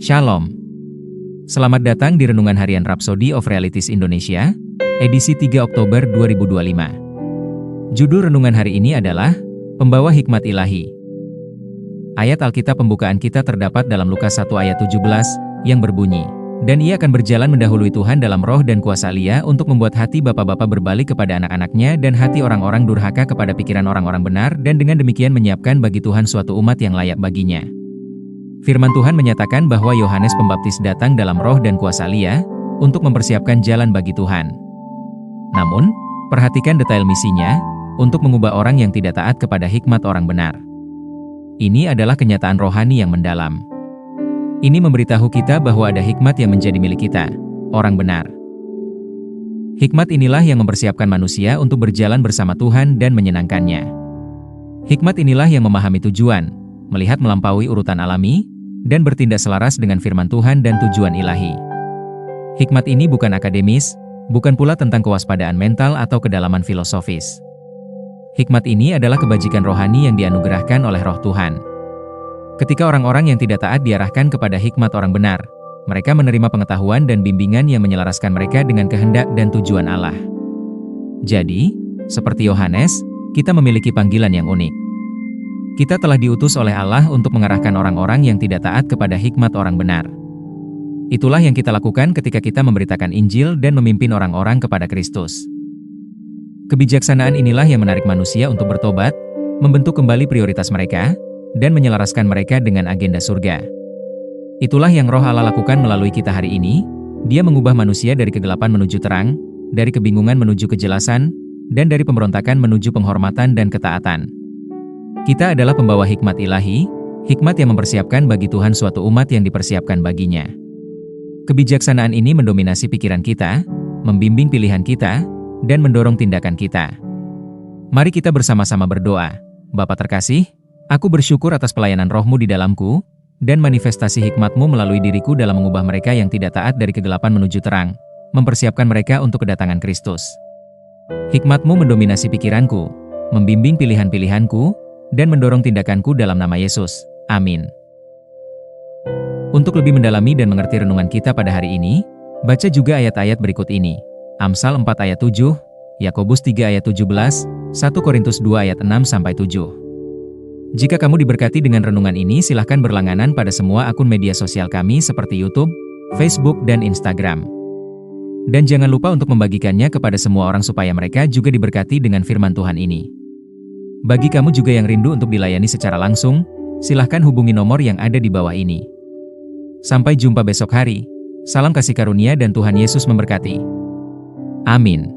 Shalom. Selamat datang di Renungan Harian Rhapsody of Realities Indonesia, edisi 3 Oktober 2025. Judul renungan hari ini adalah Pembawa Hikmat Ilahi. Ayat Alkitab pembukaan kita terdapat dalam Lukas 1 ayat 17, yang berbunyi, "Dan ia akan berjalan mendahului Tuhan dalam roh dan kuasa Elia untuk membuat hati bapak-bapak berbalik kepada anak-anaknya dan hati orang-orang durhaka kepada pikiran orang-orang benar, dan dengan demikian menyiapkan bagi Tuhan suatu umat yang layak baginya." Firman Tuhan menyatakan bahwa Yohanes Pembaptis datang dalam roh dan kuasa Elia untuk mempersiapkan jalan bagi Tuhan. Namun, perhatikan detail misinya, untuk mengubah orang yang tidak taat kepada hikmat orang benar. Ini adalah kenyataan rohani yang mendalam. Ini memberitahu kita bahwa ada hikmat yang menjadi milik kita, orang benar. Hikmat inilah yang mempersiapkan manusia untuk berjalan bersama Tuhan dan menyenangkannya. Hikmat inilah yang memahami tujuan, melihat melampaui urutan alami, dan bertindak selaras dengan firman Tuhan dan tujuan ilahi. Hikmat ini bukan akademis, bukan pula tentang kewaspadaan mental atau kedalaman filosofis. Hikmat ini adalah kebajikan rohani yang dianugerahkan oleh Roh Tuhan. Ketika orang-orang yang tidak taat diarahkan kepada hikmat orang benar, mereka menerima pengetahuan dan bimbingan yang menyelaraskan mereka dengan kehendak dan tujuan Allah. Jadi, seperti Yohanes, kita memiliki panggilan yang unik. Kita telah diutus oleh Allah untuk mengarahkan orang-orang yang tidak taat kepada hikmat orang benar. Itulah yang kita lakukan ketika kita memberitakan Injil dan memimpin orang-orang kepada Kristus. Kebijaksanaan inilah yang menarik manusia untuk bertobat, membentuk kembali prioritas mereka, dan menyelaraskan mereka dengan agenda surga. Itulah yang Roh Allah lakukan melalui kita hari ini. Dia mengubah manusia dari kegelapan menuju terang, dari kebingungan menuju kejelasan, dan dari pemberontakan menuju penghormatan dan ketaatan. Kita adalah pembawa hikmat ilahi, hikmat yang mempersiapkan bagi Tuhan suatu umat yang dipersiapkan baginya. Kebijaksanaan ini mendominasi pikiran kita, membimbing pilihan kita, dan mendorong tindakan kita. Mari kita bersama-sama berdoa. Bapa terkasih, aku bersyukur atas pelayanan Roh-Mu di dalamku, dan manifestasi hikmat-Mu melalui diriku dalam mengubah mereka yang tidak taat dari kegelapan menuju terang, mempersiapkan mereka untuk kedatangan Kristus. Hikmat-Mu mendominasi pikiranku, membimbing pilihan-pilihanku, dan mendorong tindakanku dalam nama Yesus. Amin. Untuk lebih mendalami dan mengerti renungan kita pada hari ini, baca juga ayat-ayat berikut ini. Amsal 4 ayat 7, Yakobus 3 ayat 17, 1 Korintus 2 ayat 6-7. Jika kamu diberkati dengan renungan ini, silahkan berlangganan pada semua akun media sosial kami seperti YouTube, Facebook, dan Instagram. Dan jangan lupa untuk membagikannya kepada semua orang supaya mereka juga diberkati dengan firman Tuhan ini. Bagi kamu juga yang rindu untuk dilayani secara langsung, silahkan hubungi nomor yang ada di bawah ini. Sampai jumpa besok hari. Salam kasih karunia dan Tuhan Yesus memberkati. Amin.